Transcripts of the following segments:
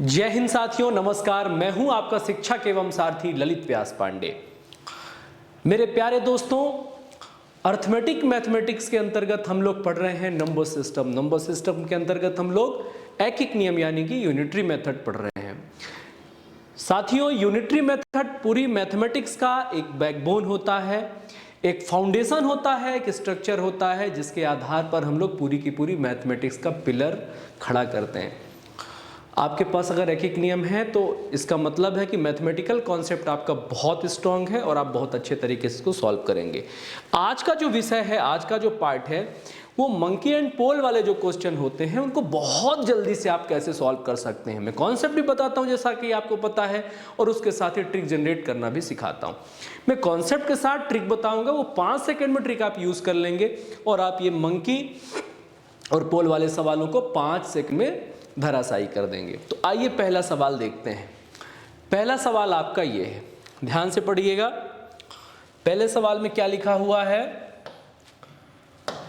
जय हिंद साथियों, नमस्कार। मैं हूं आपका शिक्षक एवं सारथी ललित व्यास पांडे। मेरे प्यारे दोस्तों, अर्थमेटिक मैथमेटिक्स के अंतर्गत हम लोग पढ़ रहे हैं नंबर सिस्टम। नंबर सिस्टम के अंतर्गत हम लोग ऐकिक नियम यानी कि यूनिटरी मेथड पढ़ रहे हैं। साथियों, यूनिटरी मेथड पूरी मैथमेटिक्स का एक बैकबोन होता है, एक फाउंडेशन होता है, एक स्ट्रक्चर होता है जिसके आधार पर हम लोग पूरी की पूरी मैथमेटिक्स का पिलर खड़ा करते हैं। आपके पास अगर ऐकिक नियम है तो इसका मतलब है कि मैथमेटिकल कॉन्सेप्ट आपका बहुत स्ट्रांग है और आप बहुत अच्छे तरीके से इसको सॉल्व करेंगे। आज का जो विषय है, आज का जो पार्ट है, वो मंकी एंड पोल वाले जो क्वेश्चन होते हैं उनको बहुत जल्दी से आप कैसे सॉल्व कर सकते हैं। मैं कॉन्सेप्ट भी बताता हूं जैसा कि आपको पता है, और उसके साथ ही ट्रिक जनरेट करना भी सिखाता हूं। मैं कॉन्सेप्ट के साथ ट्रिक बताऊंगा, वो 5 सेकेंड में ट्रिक आप यूज कर लेंगे और आप ये मंकी और पोल वाले सवालों को 5 सेकेंड में धराशायी कर देंगे। तो आइए पहला सवाल देखते हैं। पहला सवाल आपका ये है, ध्यान से पढ़िएगा। पहले सवाल में क्या लिखा हुआ है?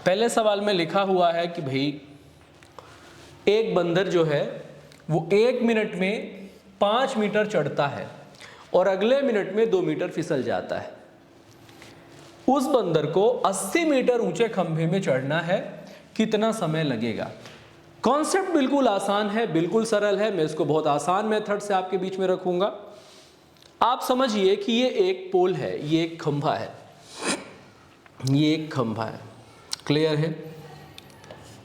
पहले सवाल में लिखा हुआ है कि भाई एक बंदर जो है वो 1 मिनट में 5 मीटर चढ़ता है और अगले मिनट में 2 मीटर फिसल जाता है। उस बंदर को 80 मीटर ऊंचे खंभे में चढ़ना है, कितना समय लगेगा? कॉन्सेप्ट बिल्कुल आसान है, बिल्कुल सरल है। मैं इसको बहुत आसान मेथड से आपके बीच में रखूंगा। आप समझिए कि ये एक पोल है, ये एक खंभा है, ये एक खंभा है। क्लियर है?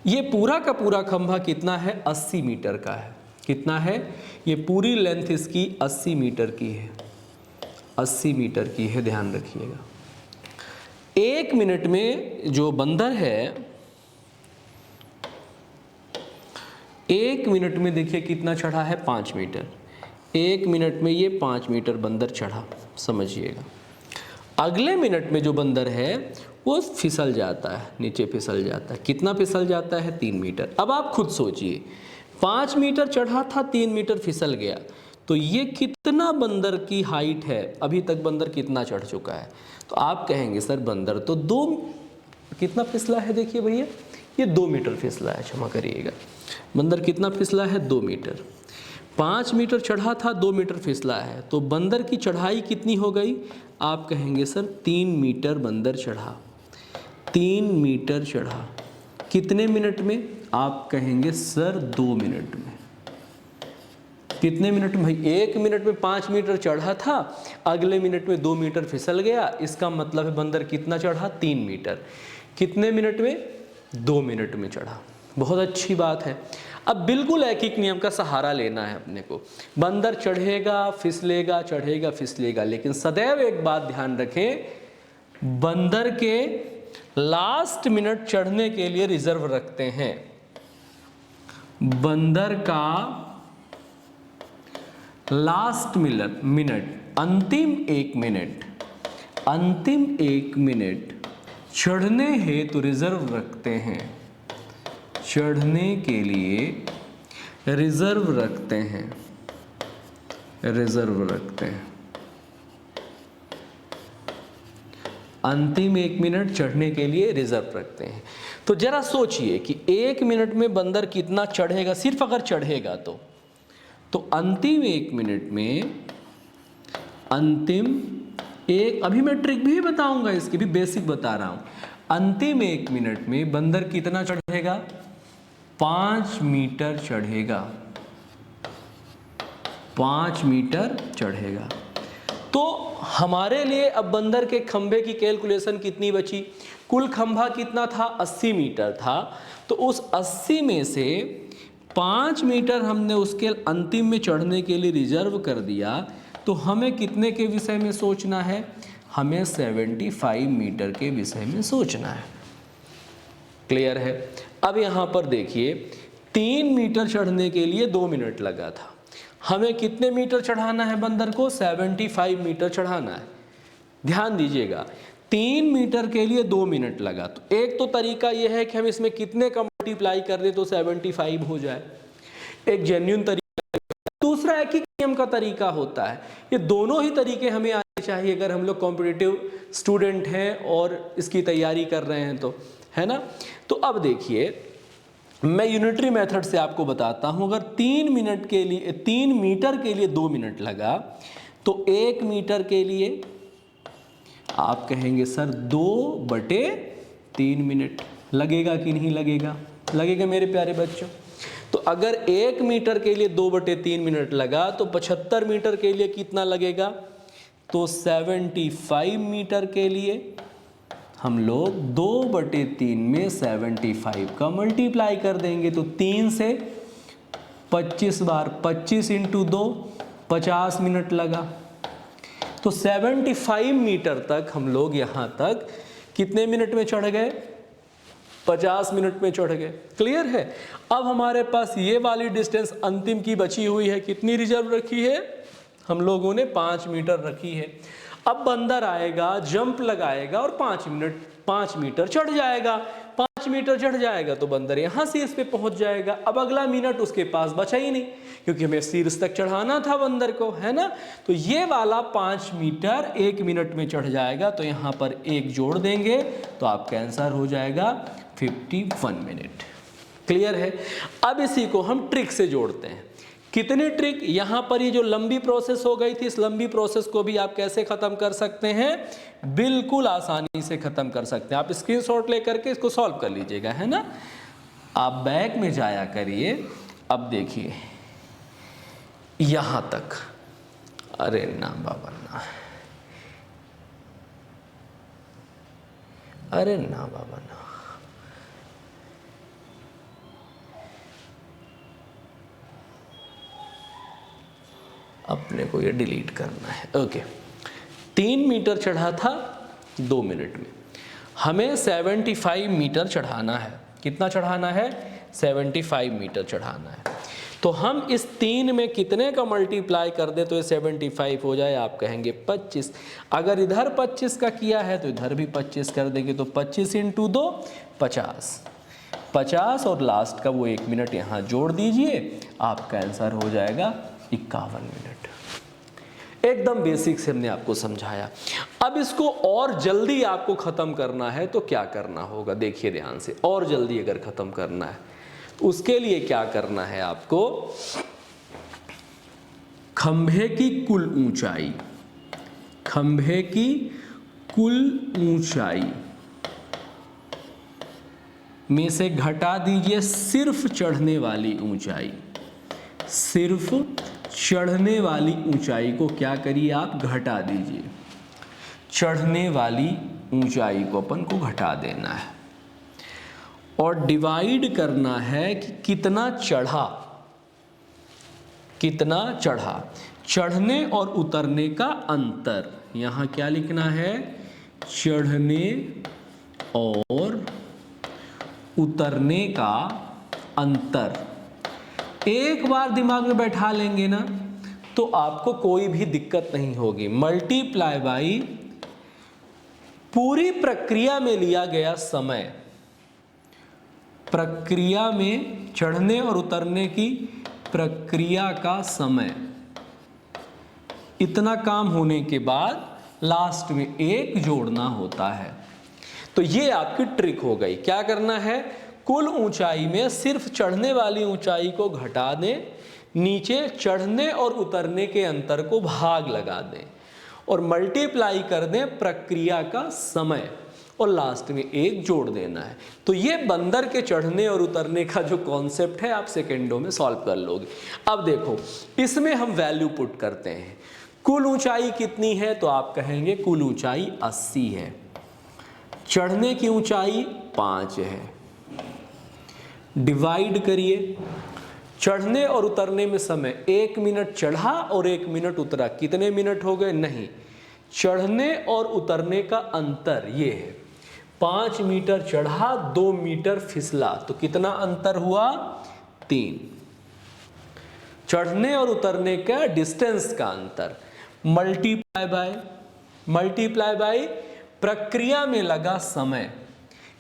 ये पूरा का पूरा खंभा कितना है? 80 मीटर का है। कितना है? ये पूरी लेंथ इसकी 80 मीटर की है। 80 मीटर की है, ध्यान रखिएगा। 1 मिनट में जो बंदर है, 1 मिनट में देखिए कितना चढ़ा है? 5 मीटर। 1 मिनट में ये 5 मीटर बंदर चढ़ा, समझिएगा। अगले मिनट में जो बंदर है वो फिसल जाता है, नीचे फिसल जाता है। कितना फिसल जाता है? 3 मीटर। अब आप खुद सोचिए, 5 मीटर चढ़ा था, 3 मीटर फिसल गया, तो ये कितना बंदर की हाइट है? अभी तक बंदर कितना चढ़ चुका है? तो आप कहेंगे सर बंदर तो 2 कितना फिसला है? देखिए भैया, ये 2 मीटर फिसला है, क्षमा करिएगा। बंदर कितना फिसला है? 2 मीटर। 5 मीटर चढ़ा था, 2 मीटर फिसला है, तो बंदर की चढ़ाई कितनी हो गई? आप कहेंगे सर 3 मीटर बंदर चढ़ा। 3 मीटर चढ़ा कितने मिनट में? आप कहेंगे सर 2 मिनट में। कितने मिनट में भाई? 1 मिनट में 5 मीटर चढ़ा था, अगले मिनट में 2 मीटर फिसल गया। इसका मतलब है बंदर कितना चढ़ा? 3 मीटर। कितने मिनट में? 2 मिनट में चढ़ा। बहुत अच्छी बात है। अब बिल्कुल ऐकिक नियम का सहारा लेना है अपने को। बंदर चढ़ेगा, फिसलेगा, चढ़ेगा, फिसलेगा, लेकिन सदैव एक बात ध्यान रखें, बंदर के लास्ट मिनट चढ़ने के लिए रिजर्व रखते हैं। बंदर का लास्ट मिनट, अंतिम 1 मिनट, अंतिम 1 मिनट चढ़ने हेतु रिजर्व रखते हैं। चढ़ने के लिए रिजर्व रखते हैं, रिजर्व रखते हैं। अंतिम 1 मिनट चढ़ने के लिए रिजर्व रखते हैं। तो जरा सोचिए कि 1 मिनट में बंदर कितना चढ़ेगा, सिर्फ अगर चढ़ेगा तो अंतिम 1 मिनट में, अंतिम एक, अभी मैं ट्रिक भी बताऊंगा, इसकी भी बेसिक बता रहा हूं। अंतिम 1 मिनट में बंदर कितना चढ़ेगा? 5 मीटर चढ़ेगा। 5 मीटर चढ़ेगा। तो हमारे लिए अब बंदर के खंभे की कैलकुलेशन कितनी बची? कुल खंभा कितना था? 80 मीटर था। तो उस 80 में से 5 मीटर हमने उसके अंतिम में चढ़ने के लिए रिजर्व कर दिया। तो हमें कितने के विषय में सोचना है? हमें 75 मीटर के विषय में सोचना है। क्लियर है? अब यहाँ पर देखिए, 3 मीटर चढ़ने के लिए 2 मिनट लगा था। हमें कितने मीटर चढ़ाना है बंदर को? 75 मीटर चढ़ाना है। ध्यान दीजिएगा, 3 मीटर के लिए 2 मिनट लगा। तो एक तो तरीका यह है कि हम इसमें कितने का मल्टीप्लाई कर दें तो 75 हो जाए, एक जेन्युइन तरीका। दूसरा ऐकिक नियम का तरीका होता है। ये दोनों ही तरीके हमें आने चाहिए अगर हम लोग कॉम्पिटिटिव स्टूडेंट हैं और इसकी तैयारी कर रहे हैं तो, है ना? तो अब देखिए, मैं यूनिटरी मेथड से आपको बताता हूं, अगर 3 मीटर के लिए 2 मिनट लगा तो 1 मीटर के लिए आप कहेंगे सर 2/3 मिनट लगेगा कि नहीं लगेगा? लगेगा मेरे प्यारे बच्चों। तो अगर 1 मीटर के लिए 2/3 मिनट लगा तो 75 मीटर के लिए कितना लगेगा? तो 75 मीटर के लिए हम लोग 2/3 में 75 का मल्टीप्लाई कर देंगे। तो 3 से 25 बार, 25 इंटू 2, 50 मिनट लगा। तो 75 मीटर तक हम लोग यहाँ तक कितने मिनट में चढ़ गए? 50 मिनट में चढ़ गए। क्लियर है? अब हमारे पास ये वाली डिस्टेंस अंतिम की बची हुई है, कितनी रिजर्व रखी है? हम लोगों ने 5 मीटर रखी है। अब बंदर आएगा, जंप लगाएगा और 5 मीटर चढ़ जाएगा। 5 मीटर चढ़ जाएगा तो बंदर यहाँ से इस पे पहुंच जाएगा। अब अगला मिनट उसके पास बचा ही नहीं, क्योंकि हमें शीर्ष तक चढ़ाना था बंदर को, है ना। तो ये वाला 5 मीटर 1 मिनट में चढ़ जाएगा, तो यहाँ पर 1 जोड़ देंगे तो आपका आंसर हो जाएगा 51 मिनट। क्लियर है? अब इसी को हम ट्रिक से जोड़ते हैं। कितने ट्रिक? यहाँ पर ये जो लंबी प्रोसेस हो गई थी, इस लंबी प्रोसेस को भी आप कैसे खत्म कर सकते हैं? बिल्कुल आसानी से खत्म कर सकते हैं। आप स्क्रीनशॉट लेकर के इसको सॉल्व कर लीजिएगा, है ना। आप बैक में जाया करिए। अब देखिए यहाँ तक, अरे ना बाबा ना, अरे ना बाबा ना, अपने को ये डिलीट करना है। ओके, 3 मीटर चढ़ा था 2 मिनट में, हमें 75 मीटर चढ़ाना है। कितना चढ़ाना है? 75 मीटर चढ़ाना है। तो हम इस 3 में कितने का मल्टीप्लाई कर दे तो ये 75 हो जाए? आप कहेंगे 25। अगर इधर 25 का किया है तो इधर भी 25 कर देंगे। तो 25 इंटू 2, 50 और लास्ट का वो 1 मिनट यहाँ जोड़ दीजिए, आपका आंसर हो जाएगा 51 मिनट। एकदम बेसिक से हमने आपको समझाया। अब इसको और जल्दी आपको खत्म करना है तो क्या करना होगा? देखिए ध्यान से, और जल्दी अगर खत्म करना है उसके लिए क्या करना है आपको? खंभे की कुल ऊंचाई, खंभे की कुल ऊंचाई में से घटा दीजिए सिर्फ चढ़ने वाली ऊंचाई। सिर्फ चढ़ने वाली ऊंचाई को क्या करिए आप? घटा दीजिए। चढ़ने वाली ऊंचाई को अपन को घटा देना है और डिवाइड करना है कि कितना चढ़ा, कितना चढ़ा। चढ़ने और उतरने का अंतर, यहाँ क्या लिखना है? चढ़ने और उतरने का अंतर। एक बार दिमाग में बैठा लेंगे ना तो आपको कोई भी दिक्कत नहीं होगी। मल्टीप्लाई बाई पूरी प्रक्रिया में लिया गया समय, प्रक्रिया में चढ़ने और उतरने की प्रक्रिया का समय, इतना काम होने के बाद लास्ट में 1 जोड़ना होता है। तो ये आपकी ट्रिक हो गई। क्या करना है? कुल ऊंचाई में सिर्फ चढ़ने वाली ऊंचाई को घटा दें, नीचे चढ़ने और उतरने के अंतर को भाग लगा दें और मल्टीप्लाई कर दें प्रक्रिया का समय और लास्ट में 1 जोड़ देना है। तो ये बंदर के चढ़ने और उतरने का जो कॉन्सेप्ट है आप सेकेंडों में सॉल्व कर लोगे। अब देखो, इसमें हम वैल्यू पुट करते हैं। कुल ऊंचाई कितनी है? तो आप कहेंगे कुल ऊंचाई 80 है। चढ़ने की ऊंचाई 5 है। डिवाइड करिए, चढ़ने और उतरने में समय 1 मिनट चढ़ा और 1 मिनट उतरा, कितने मिनट हो गए? नहीं, चढ़ने और उतरने का अंतर ये है। 5 मीटर चढ़ा, 2 मीटर फिसला, तो कितना अंतर हुआ? 3। चढ़ने और उतरने का डिस्टेंस का अंतर मल्टीप्लाई बाय प्रक्रिया में लगा समय।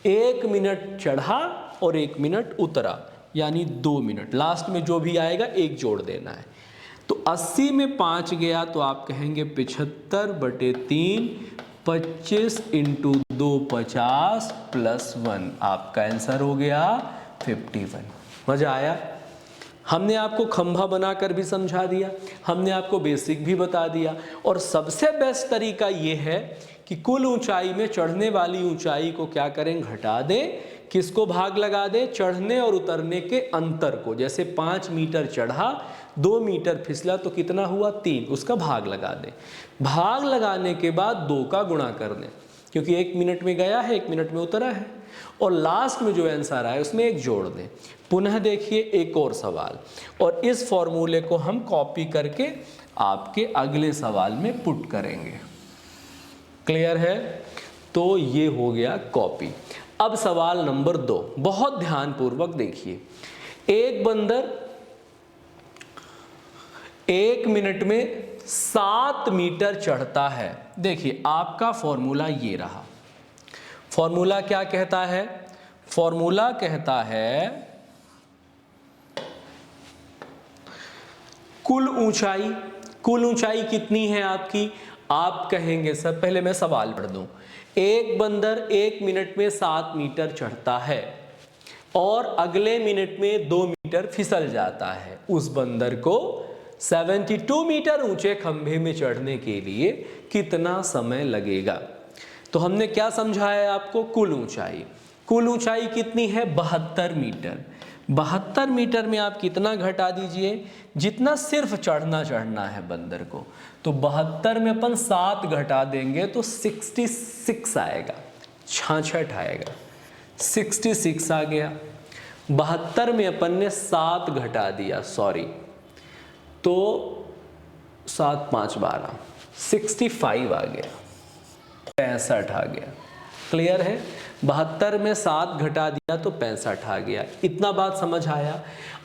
1 मिनट चढ़ा और 1 मिनट उतरा, यानी 2 मिनट। लास्ट में जो भी आएगा 1 जोड़ देना है। तो 80 में 5 गया तो आप कहेंगे 75/3, 25 इंटू 2 50 + 1, आपका आंसर हो गया 51। मजा आया? हमने आपको खंभा बनाकर भी समझा दिया, हमने आपको बेसिक भी बता दिया, और सबसे बेस्ट तरीका ये है कि कुल ऊंचाई में चढ़ने वाली ऊंचाई को क्या करें, घटा दें। किसको भाग लगा दें? चढ़ने और उतरने के अंतर को। जैसे 5 मीटर चढ़ा, 2 मीटर फिसला, तो कितना हुआ? 3, उसका भाग लगा दें। भाग लगाने के बाद 2 का गुणा कर दें, क्योंकि 1 मिनट में गया है, 1 मिनट में उतरा है, और लास्ट में जो आंसर आए उसमें 1 जोड़ दें। पुनः देखिए एक और सवाल, और इस फॉर्मूले को हम कॉपी करके आपके अगले सवाल में पुट करेंगे। क्लियर है? तो ये हो गया कॉपी। अब सवाल नंबर 2, बहुत ध्यानपूर्वक देखिए। एक बंदर 1 मिनट में 7 मीटर चढ़ता है। देखिए आपका फॉर्मूला ये रहा। फॉर्मूला क्या कहता है? फॉर्मूला कहता है कुल ऊंचाई। कुल ऊंचाई कितनी है आपकी? आप कहेंगे सर, पहले मैं सवाल पढ़ दूं। एक बंदर 1 मिनट में 7 मीटर चढ़ता है और अगले मिनट में 2 मीटर फिसल जाता है। उस बंदर को 72 मीटर ऊंचे खंभे में चढ़ने के लिए कितना समय लगेगा? तो हमने क्या समझाया आपको? कुल ऊंचाई। कुल ऊंचाई कितनी है? 72 मीटर। 72 मीटर में आप कितना घटा दीजिए? जितना सिर्फ चढ़ना है बंदर को। तो 72 में अपन 7 घटा देंगे तो 66 आएगा, 66 आएगा, 66 आ गया। 72 में अपन ने 7 घटा दिया, सॉरी, तो 7 5 12, 65 आ गया, 65 आ गया। क्लियर है? 72 में 7 घटा दिया तो 65 आ गया। इतना बात समझ आया?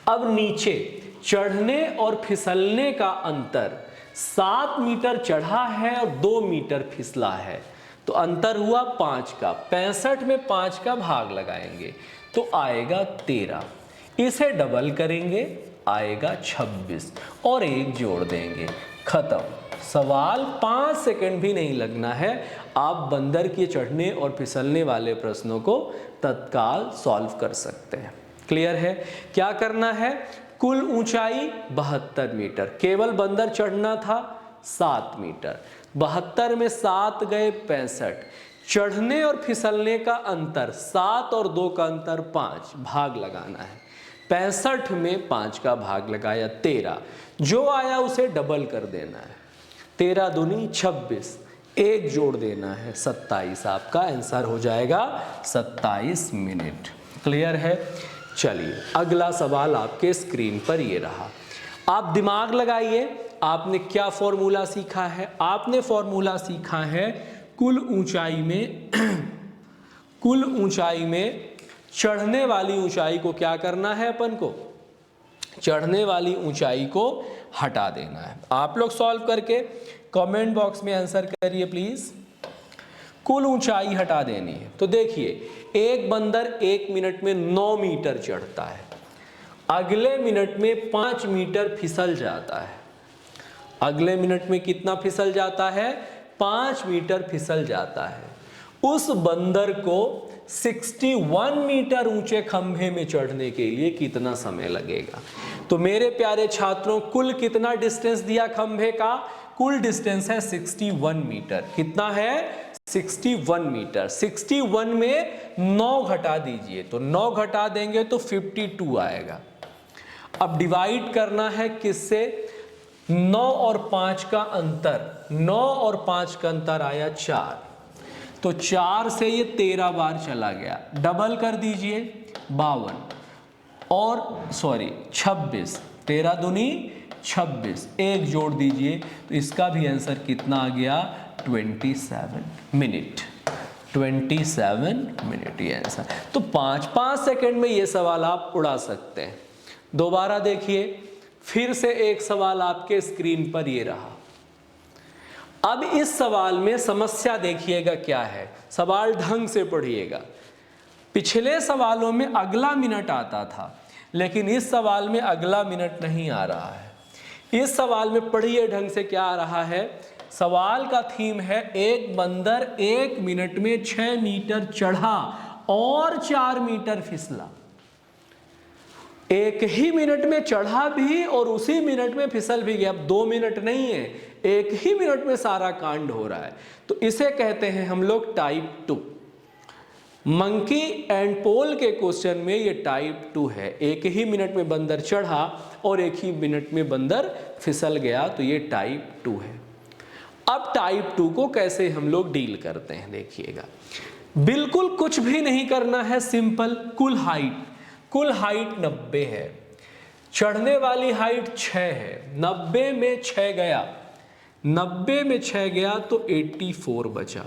अब नीचे चढ़ने और फिसलने का अंतर 7 मीटर चढ़ा है और 2 मीटर फिसला है, तो अंतर हुआ 5 का। 65 में 5 का भाग लगाएंगे तो आएगा 13। इसे डबल करेंगे, आएगा 26, और 1 जोड़ देंगे, खत्म। सवाल 5 सेकंड भी नहीं लगना है। आप बंदर के चढ़ने और फिसलने वाले प्रश्नों को तत्काल सॉल्व कर सकते हैं। क्लियर है? क्या करना है? कुल ऊंचाई 72 मीटर, केवल बंदर चढ़ना था 7 मीटर, 72 में 7 गए 65, चढ़ने और फिसलने का अंतर 7 और 2 का अंतर 5, भाग लगाना है। 65 में 5 का भाग लगाया 13, जो आया उसे डबल कर देना है, 13 दूनी 26, 1 जोड़ देना है 27। आपका आंसर हो जाएगा 27 मिनट। क्लियर है? चलिए अगला सवाल आपके स्क्रीन पर ये रहा। आप दिमाग लगाइए, आपने क्या फॉर्मूला सीखा है? आपने फॉर्मूला सीखा है कुल ऊंचाई में कुल ऊंचाई में चढ़ने वाली ऊंचाई को क्या करना है? अपन को चढ़ने वाली ऊंचाई को हटा देना है। आप लोग सॉल्व करके कमेंट बॉक्स में आंसर करिए प्लीज। कुल ऊंचाई हटा देनी है। तो देखिए एक बंदर 1 मिनट में 9 मीटर चढ़ता है, अगले मिनट में 5 मीटर फिसल जाता है। अगले मिनट में कितना फिसल जाता है? 5 मीटर फिसल जाता है। उस बंदर को 61 मीटर ऊंचे खंभे में चढ़ने के लिए कितना समय लगेगा? तो मेरे प्यारे छात्रों, कुल कितना डिस्टेंस दिया खंभे का? कुल डिस्टेंस है 61 मीटर। कितना है? 61 मीटर। 61 में 9 घटा दीजिए, तो 9 घटा देंगे तो 52 आएगा। अब डिवाइड करना है किससे? 9 और 5 का अंतर, 9 और 5 का अंतर आया 4, तो 4 से ये 13 बार चला गया, डबल कर दीजिए 52 और 26, 13 दूनी 26, 1 जोड़ दीजिए तो इसका भी आंसर कितना आ गया? 27 मिनट। 27 मिनट ये आंसर। तो 5-5 सेकंड में ये सवाल आप उड़ा सकते हैं। दोबारा देखिए, फिर से एक सवाल आपके स्क्रीन पर ये रहा। अब इस सवाल में समस्या देखिएगा क्या है, सवाल ढंग से पढ़िएगा। पिछले सवालों में अगला मिनट आता था, लेकिन इस सवाल में अगला मिनट नहीं आ रहा है। इस सवाल में पढ़िए ढंग से क्या आ रहा है। सवाल का थीम है एक बंदर 1 मिनट में 6 मीटर चढ़ा और 4 मीटर फिसला। एक ही मिनट में चढ़ा भी और उसी मिनट में फिसल भी गया। अब 2 मिनट नहीं है, एक ही मिनट में सारा कांड हो रहा है, तो इसे कहते हैं हम लोग टाइप 2। मंकी एंड पोल के क्वेश्चन में ये टाइप 2 है। एक ही मिनट में बंदर चढ़ा और एक ही मिनट में बंदर फिसल गया, तो ये टाइप 2 है। अब टाइप 2 को कैसे हम लोग डील करते हैं देखिएगा। बिल्कुल कुछ भी नहीं करना है, सिंपल। कुल हाइट 90 है, चढ़ने वाली हाइट 6 है, 90 में 6 गया, 90 में 6 गया तो 84 बचा।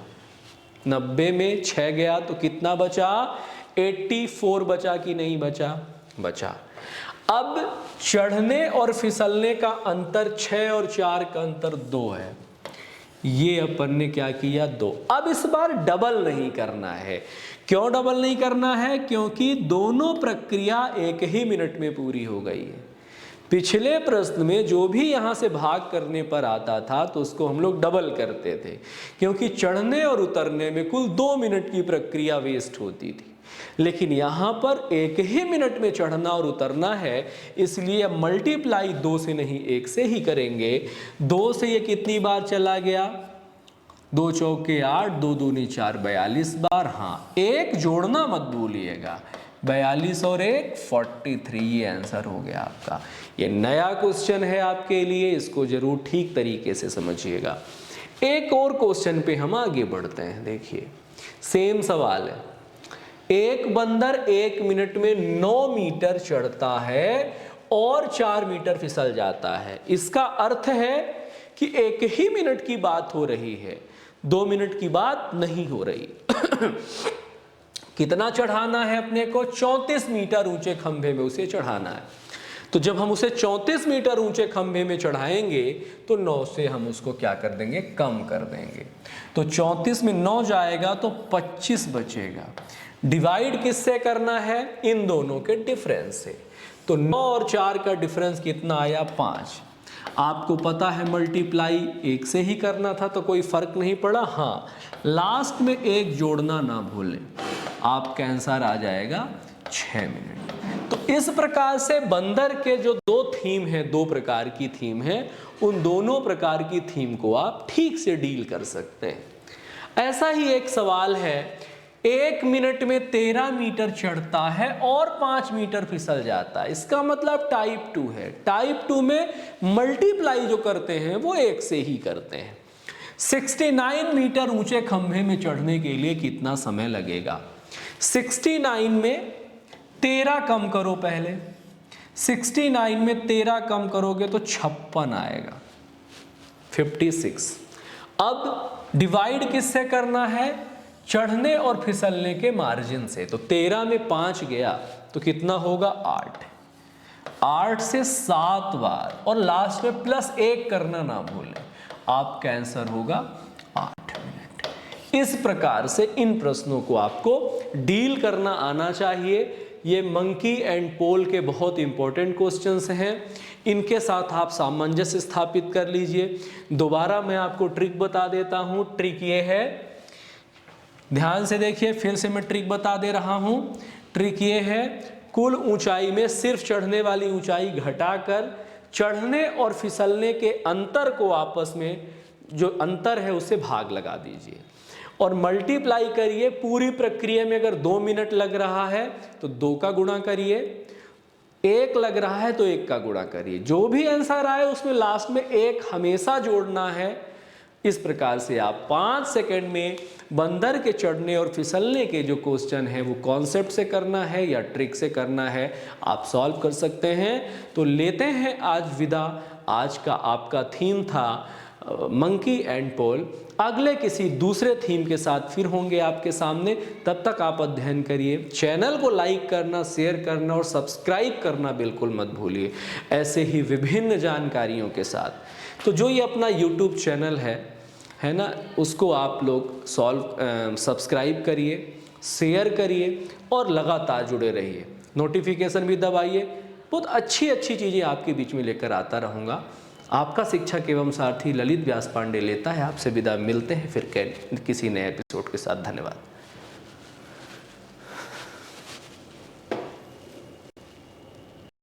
90 में 6 गया तो कितना बचा? 84 बचा कि नहीं बचा? बचा। अब चढ़ने और फिसलने का अंतर 6 और 4 का अंतर 2 है। ये अपन ने क्या किया? 2। अब इस बार डबल नहीं करना है। क्यों डबल नहीं करना है? क्योंकि दोनों प्रक्रिया एक ही मिनट में पूरी हो गई है। पिछले प्रश्न में जो भी यहाँ से भाग करने पर आता था तो उसको हम लोग डबल करते थे, क्योंकि चढ़ने और उतरने में कुल 2 मिनट की प्रक्रिया वेस्ट होती थी। लेकिन यहाँ पर एक ही मिनट में चढ़ना और उतरना है, इसलिए अब मल्टीप्लाई 2 से नहीं 1 से ही करेंगे। 2 से ये कितनी बार चला गया? 2 चौके 8, 2 दूनी 4, 42 बार। हाँ, 1 जोड़ना मत भूलिएगा। 42 और 1 43, ये आंसर हो गया आपका। ये नया क्वेश्चन है आपके लिए, इसको जरूर ठीक तरीके से समझिएगा। एक और क्वेश्चन पे हम आगे बढ़ते हैं। देखिए, सेम सवाल है। एक बंदर 1 मिनट में 9 मीटर चढ़ता है और 4 मीटर फिसल जाता है। इसका अर्थ है कि एक ही मिनट की बात हो रही है, 2 मिनट की बात नहीं हो रही। कितना चढ़ाना है अपने को? 34 मीटर ऊंचे खंभे में उसे चढ़ाना है। तो जब हम उसे 34 मीटर ऊंचे खंभे में चढ़ाएंगे तो 9 से हम उसको क्या कर देंगे? कम कर देंगे। तो 34 में 9 जाएगा तो 25 बचेगा। डिवाइड किससे करना है? इन दोनों के डिफरेंस से। तो 9 और 4 का डिफरेंस कितना आया? 5। आपको पता है मल्टीप्लाई 1 से ही करना था, तो कोई फर्क नहीं पड़ा। हाँ, लास्ट में 1 जोड़ना ना भूलें, आपका आंसर आ जाएगा 6 मिनट। तो इस प्रकार से बंदर के जो 2 थीम है, 2 प्रकार की थीम है, उन दोनों प्रकार की थीम को आप ठीक से डील कर सकते हैं। ऐसा ही एक सवाल है, 1 मिनट में 13 मीटर चढ़ता है और 5 मीटर फिसल जाता है। इसका मतलब टाइप 2 है। टाइप 2 में मल्टीप्लाई जो करते हैं वो 1 से ही करते हैं। 69 मीटर ऊंचे खंभे में चढ़ने के लिए कितना समय लगेगा? 69 में 13 कम करो पहले। 69 में 13 कम करोगे तो 56 आएगा, 56। अब डिवाइड किससे करना है? चढ़ने और फिसलने के मार्जिन से। तो 13 में 5 गया तो कितना होगा? 8। 8 से 7 बार और लास्ट में प्लस 1 करना ना भूलें, आपका आंसर होगा 8 मिनट। इस प्रकार से इन प्रश्नों को आपको डील करना आना चाहिए। ये मंकी एंड पोल के बहुत इंपॉर्टेंट क्वेश्चंस हैं। इनके साथ आप सामंजस्य स्थापित कर लीजिए। दोबारा मैं आपको ट्रिक बता देता हूं। ट्रिक ये है, ध्यान से देखिए, फिर से मैं ट्रिक बता दे रहा हूं। ट्रिक ये है, कुल ऊंचाई में सिर्फ चढ़ने वाली ऊंचाई घटाकर चढ़ने और फिसलने के अंतर को आपस में जो अंतर है उससे भाग लगा दीजिए और मल्टीप्लाई करिए। पूरी प्रक्रिया में अगर 2 मिनट लग रहा है तो 2 का गुणा करिए, 1 लग रहा है तो 1 का गुणा करिए। जो भी आंसर आए उसमें लास्ट में 1 हमेशा जोड़ना है। इस प्रकार से आप 5 सेकंड में बंदर के चढ़ने और फिसलने के जो क्वेश्चन है वो कॉन्सेप्ट से करना है या ट्रिक से करना है, आप सॉल्व कर सकते हैं। तो लेते हैं आज विदा। आज का आपका थीम था मंकी एंड पोल। अगले किसी दूसरे थीम के साथ फिर होंगे आपके सामने। तब तक आप अध्ययन करिए। चैनल को लाइक करना, शेयर करना और सब्सक्राइब करना बिल्कुल मत भूलिए, ऐसे ही विभिन्न जानकारियों के साथ। तो जो ये अपना YouTube चैनल है ना, उसको आप लोग सब्सक्राइब करिए, शेयर करिए और लगातार जुड़े रहिए। नोटिफिकेशन भी दबाइए। बहुत अच्छी अच्छी चीज़ें आपके बीच में लेकर आता रहूँगा। आपका शिक्षक एवं सारथी ललित व्यास पांडे लेता है आपसे विदा। मिलते हैं फिर किसी नए एपिसोड के साथ। धन्यवाद।